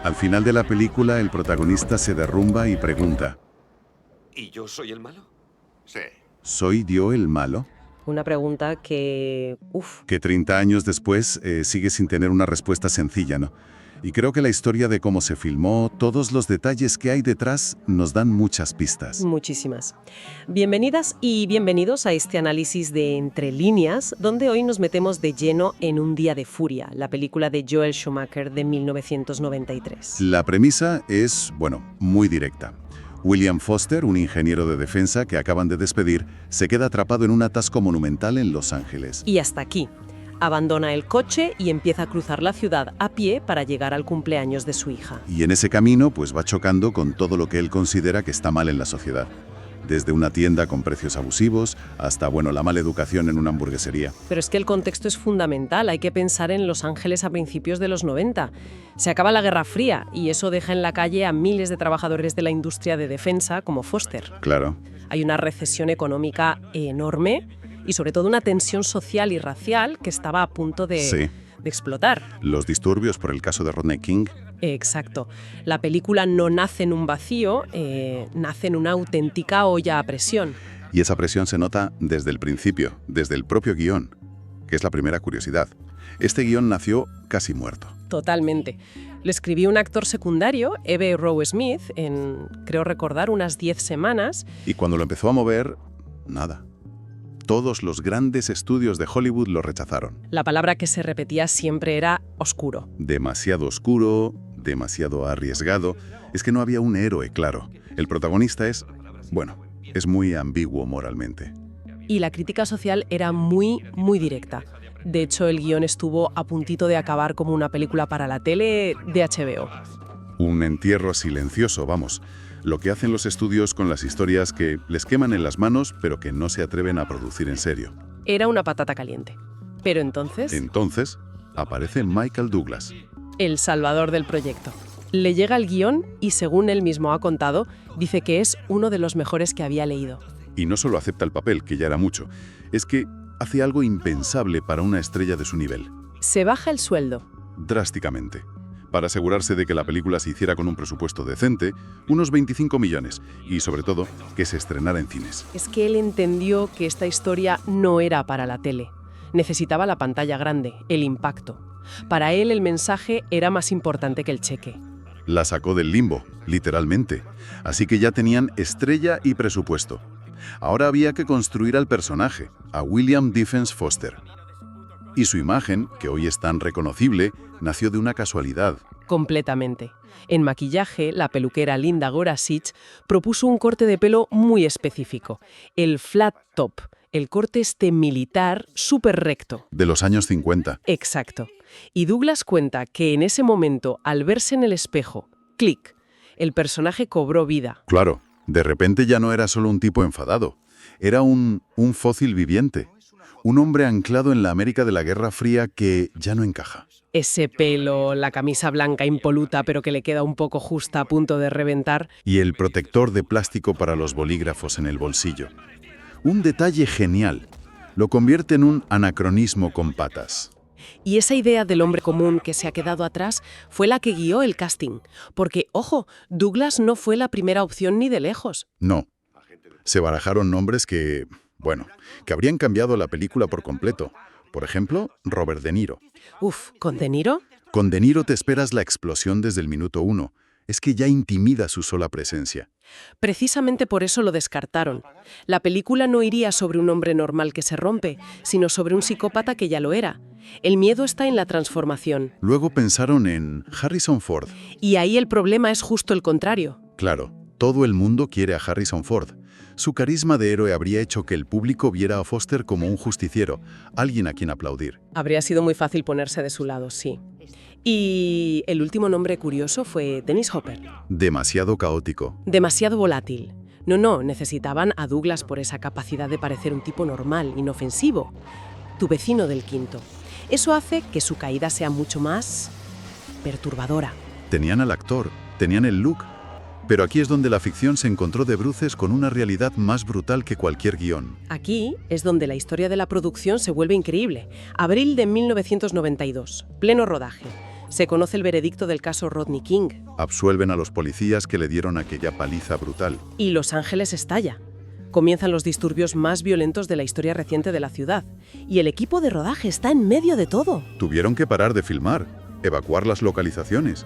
Al final de la película, el protagonista se derrumba y pregunta, ¿Y yo soy el malo? Sí. ¿soy yo el malo? Una pregunta que, Que 30 años después sigue sin tener una respuesta sencilla, ¿no? Y creo que la historia de cómo se filmó, todos los detalles que hay detrás, nos dan muchas pistas. muchísimas. Bienvenidas y bienvenidos a este análisis de Entre líneas, donde hoy nos metemos de lleno en Un día de furia, la película de Joel Schumacher de 1993. La premisa es, bueno, muy directa. William Foster, un ingeniero de defensa que acaban de despedir, se queda atrapado en un atasco monumental en Los Ángeles. Y hasta aquí. Abandona el coche y empieza a cruzar la ciudad a pie para llegar al cumpleaños de su hija. Y en ese camino, pues va chocando con todo lo que él considera que está mal en la sociedad. Desde una tienda con precios abusivos hasta, bueno, la mala educación en una hamburguesería. Pero es que el contexto es fundamental, hay que pensar en Los Ángeles a principios de los 90. Se acaba la Guerra Fría y eso deja en la calle a miles de trabajadores de la industria de defensa como Foster. Claro. Hay una recesión económica enorme y sobre todo una tensión social y racial que estaba a punto de Sí. explotar. Los disturbios por el caso de Rodney King. Exacto. La película no nace en un vacío, nace en una auténtica olla a presión. Y esa presión se nota desde el principio, desde el propio guión, que es la primera curiosidad. Este guión nació casi muerto. Totalmente. Lo escribió un actor secundario, E.B. Rowe Smith, en, creo recordar, unas 10 semanas. Y cuando lo empezó a mover, nada. Todos los grandes estudios de Hollywood lo rechazaron. La palabra que se repetía siempre era oscuro. Demasiado oscuro, demasiado arriesgado. Es que no había un héroe claro. El protagonista es, bueno, es muy ambiguo moralmente. Y la crítica social era muy, muy directa. De hecho, el guión estuvo a puntito de acabar como una película para la tele de HBO. Un entierro silencioso, vamos. Lo que hacen los estudios con las historias que les queman en las manos, pero que no se atreven a producir en serio. Era una patata caliente. Pero entonces, Entonces, aparece Michael Douglas. el salvador del proyecto. Le llega el guión y, según él mismo ha contado, dice que es uno de los mejores que había leído. Y no solo acepta el papel, que ya era mucho, es que hace algo impensable para una estrella de su nivel. Se baja el sueldo. Drásticamente. Para asegurarse de que la película se hiciera con un presupuesto decente, unos 25 millones, y sobre todo, que se estrenara en cines. Es que él entendió que esta historia no era para la tele. Necesitaba la pantalla grande, el impacto. Para él el mensaje era más importante que el cheque. La sacó del limbo, literalmente. Así que ya tenían estrella y presupuesto. Ahora había que construir al personaje, a William Defence Foster. Y su imagen, que hoy es tan reconocible, nació de una casualidad. Completamente. En maquillaje, la peluquera Linda Gorasich propuso un corte de pelo muy específico, el flat top, el corte militar súper recto. De los años 50. Exacto. Y Douglas cuenta que en ese momento, al verse en el espejo, clic, el personaje cobró vida. Claro, de repente ya no era solo un tipo enfadado. Era un fósil viviente. Un hombre anclado en la América de la Guerra Fría que ya no encaja. Ese pelo, la camisa blanca impoluta pero que le queda un poco justa a punto de reventar. Y el protector de plástico para los bolígrafos en el bolsillo. Un detalle genial. Lo convierte en un anacronismo con patas. Y esa idea del hombre común que se ha quedado atrás fue la que guió el casting. Porque, ojo, Douglas no fue la primera opción ni de lejos. No. Se barajaron nombres que, bueno, que habrían cambiado la película por completo. Por ejemplo, Robert De Niro. ¿Con De Niro? Con De Niro te esperas la explosión desde el minuto 1. Es que ya intimida su sola presencia. Precisamente por eso lo descartaron. La película no iría sobre un hombre normal que se rompe, sino sobre un psicópata que ya lo era. El miedo está en la transformación. Luego pensaron en Harrison Ford. Y ahí el problema es justo el contrario. Claro, todo el mundo quiere a Harrison Ford. Su carisma de héroe habría hecho que el público viera a Foster como un justiciero, alguien a quien aplaudir. Habría sido muy fácil ponerse de su lado, sí. Y el último nombre curioso fue Dennis Hopper. Demasiado caótico. Demasiado volátil. No, necesitaban a Douglas por esa capacidad de parecer un tipo normal, inofensivo. Tu vecino del quinto. Eso hace que su caída sea mucho más perturbadora. Tenían al actor, tenían el look. Pero aquí es donde la ficción se encontró de bruces con una realidad más brutal que cualquier guión. Aquí es donde la historia de la producción se vuelve increíble. Abril de 1992, pleno rodaje. Se conoce el veredicto del caso Rodney King. Absuelven a los policías que le dieron aquella paliza brutal. Y Los Ángeles estalla. Comienzan los disturbios más violentos de la historia reciente de la ciudad. Y el equipo de rodaje está en medio de todo. Tuvieron que parar de filmar, evacuar las localizaciones.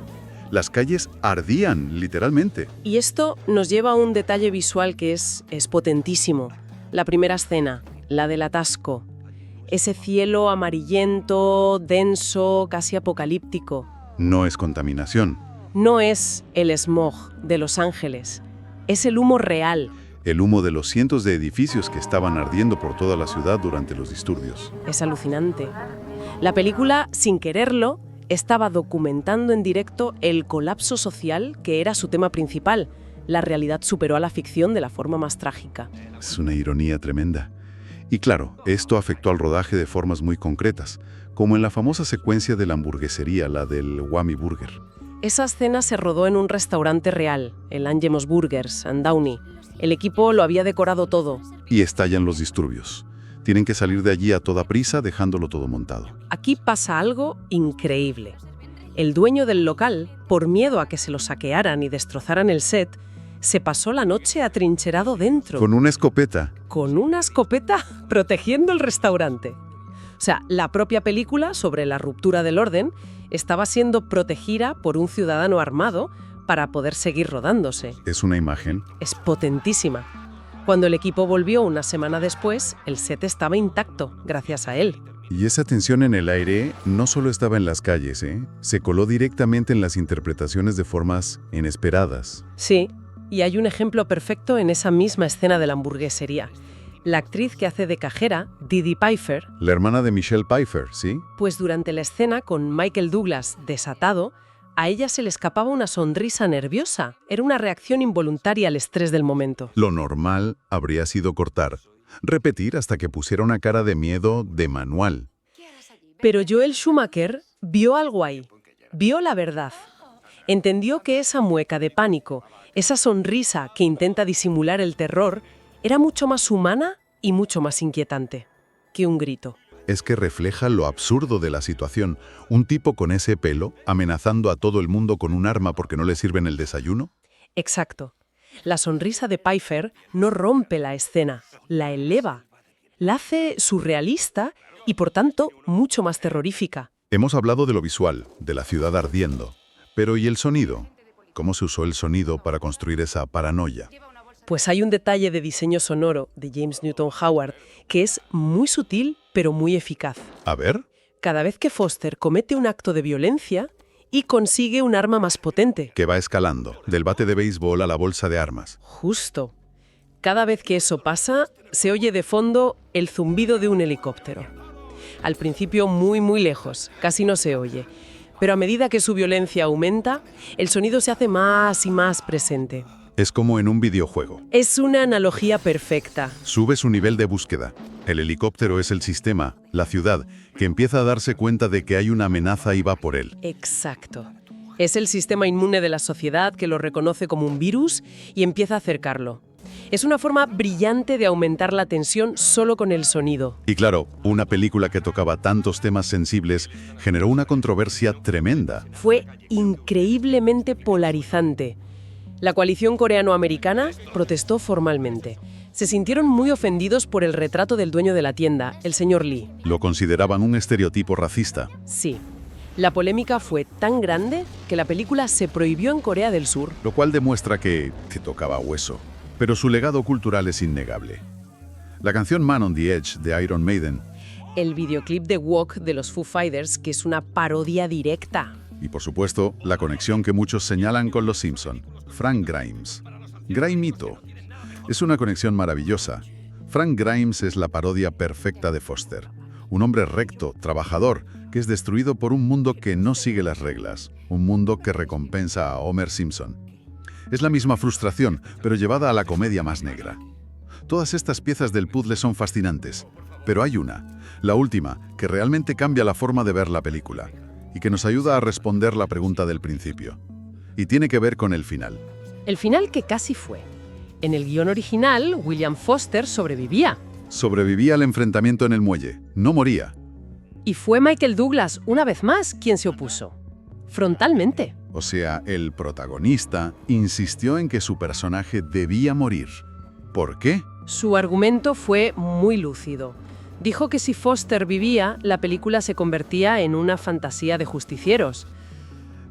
Las calles ardían, literalmente. Y esto nos lleva a un detalle visual que es potentísimo. La primera escena, la del atasco. Ese cielo amarillento, denso, casi apocalíptico. No es contaminación. No es el smog de Los Ángeles. Es el humo real. El humo de los cientos de edificios que estaban ardiendo por toda la ciudad durante los disturbios. Es alucinante. La película, sin quererlo, estaba documentando en directo el colapso social que era su tema principal. La realidad superó a la ficción de la forma más trágica. Es una ironía tremenda. Y claro, esto afectó al rodaje de formas muy concretas, como en la famosa secuencia de la hamburguesería, la del Whammy Burger. Esa escena se rodó en un restaurante real, el Angem's Burgers, en Downey. El equipo lo había decorado todo. Y estallan los disturbios. Tienen que salir de allí a toda prisa, dejándolo todo montado. Aquí pasa algo increíble. El dueño del local, por miedo a que se lo saquearan y destrozaran el set, se pasó la noche atrincherado dentro. Con una escopeta. Con una escopeta protegiendo el restaurante. O sea, la propia película sobre la ruptura del orden estaba siendo protegida por un ciudadano armado para poder seguir rodándose. Es una imagen. Es potentísima. Cuando el equipo volvió una semana después, el set estaba intacto, gracias a él. Y esa tensión en el aire no solo estaba en las calles, se coló directamente en las interpretaciones de formas inesperadas. Sí, y hay un ejemplo perfecto en esa misma escena de la hamburguesería. La actriz que hace de cajera, Didi Pfeiffer, La hermana de Michelle Pfeiffer, ¿sí? pues durante la escena con Michael Douglas desatado, a ella se le escapaba una sonrisa nerviosa. Era una reacción involuntaria al estrés del momento. Lo normal habría sido cortar, repetir hasta que pusiera una cara de miedo de manual. Pero Joel Schumacher vio algo ahí, vio la verdad. Entendió que esa mueca de pánico, esa sonrisa que intenta disimular el terror, era mucho más humana y mucho más inquietante que un grito. Es que refleja lo absurdo de la situación. Un tipo con ese pelo amenazando a todo el mundo con un arma porque no le sirven el desayuno. Exacto. La sonrisa de Pfeiffer no rompe la escena, la eleva. La hace surrealista y, por tanto, mucho más terrorífica. Hemos hablado de lo visual, de la ciudad ardiendo. Pero ¿y el sonido? ¿Cómo se usó el sonido para construir esa paranoia? Pues hay un detalle de diseño sonoro de James Newton Howard que es muy sutil pero muy eficaz. A ver. Cada vez que Foster comete un acto de violencia y consigue un arma más potente. Que va escalando, del bate de béisbol a la bolsa de armas. Justo. Cada vez que eso pasa, se oye de fondo el zumbido de un helicóptero. Al principio muy lejos, casi no se oye. Pero a medida que su violencia aumenta, el sonido se hace más y más presente. Es como en un videojuego. Es una analogía perfecta. Sube su nivel de búsqueda. El helicóptero es el sistema, la ciudad, que empieza a darse cuenta de que hay una amenaza y va por él. Exacto. Es el sistema inmune de la sociedad que lo reconoce como un virus y empieza a acercarlo. Es una forma brillante de aumentar la tensión solo con el sonido. Y claro, una película que tocaba tantos temas sensibles generó una controversia tremenda. Fue increíblemente polarizante. La coalición coreano-americana protestó formalmente. Se sintieron muy ofendidos por el retrato del dueño de la tienda, el señor Lee. Lo consideraban un estereotipo racista. Sí. La polémica fue tan grande que la película se prohibió en Corea del Sur. Lo cual demuestra que tocaba hueso. Pero su legado cultural es innegable. La canción Man on the Edge de Iron Maiden. El videoclip de Walk de los Foo Fighters, que es una parodia directa. Y por supuesto, la conexión que muchos señalan con Los Simpson. Frank Grimes. Grimito. Es una conexión maravillosa. Frank Grimes es la parodia perfecta de Foster. Un hombre recto, trabajador, que es destruido por un mundo que no sigue las reglas. Un mundo que recompensa a Homer Simpson. Es la misma frustración, pero llevada a la comedia más negra. Todas estas piezas del puzzle son fascinantes, pero hay una, la última, que realmente cambia la forma de ver la película y que nos ayuda a responder la pregunta del principio. Y tiene que ver con el final. El final que casi fue. En el guión original, William Foster sobrevivía. Sobrevivía al enfrentamiento en el muelle, no moría. Y fue Michael Douglas, una vez más, quien se opuso. Frontalmente. O sea, el protagonista insistió en que su personaje debía morir. ¿Por qué? Su argumento fue muy lúcido. Dijo que si Foster vivía, la película se convertía en una fantasía de justicieros.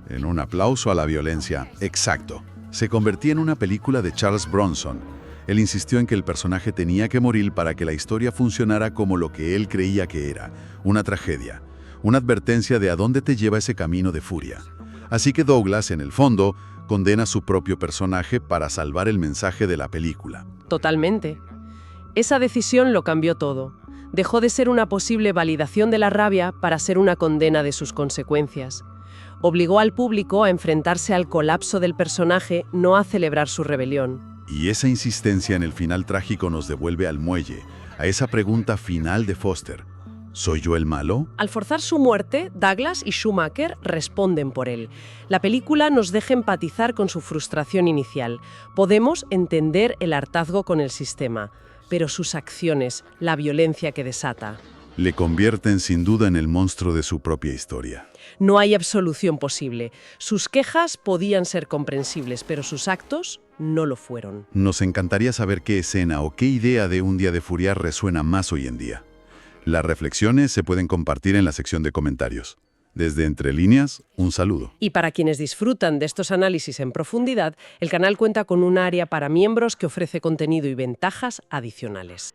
En un aplauso a la violencia. Exacto. Se convertía en una película de Charles Bronson. Él insistió en que el personaje tenía que morir para que la historia funcionara como lo que él creía que era, una tragedia, una advertencia de a dónde te lleva ese camino de furia. Así que Douglas, en el fondo, condena a su propio personaje para salvar el mensaje de la película. Totalmente. Esa decisión lo cambió todo. Dejó de ser una posible validación de la rabia para ser una condena de sus consecuencias. Obligó al público a enfrentarse al colapso del personaje, no a celebrar su rebelión. Y esa insistencia en el final trágico nos devuelve al muelle, a esa pregunta final de Foster. ¿Soy yo el malo? Al forzar su muerte, Douglas y Schumacher responden por él. La película nos deja empatizar con su frustración inicial. Podemos entender el hartazgo con el sistema, pero sus acciones, la violencia que desata. Le convierten sin duda en el monstruo de su propia historia. No hay absolución posible. Sus quejas podían ser comprensibles, pero sus actos no lo fueron. Nos encantaría saber qué escena o qué idea de Un día de furia resuena más hoy en día. Las reflexiones se pueden compartir en la sección de comentarios. Desde Entre Líneas, un saludo. Y para quienes disfrutan de estos análisis en profundidad, el canal cuenta con un área para miembros que ofrece contenido y ventajas adicionales.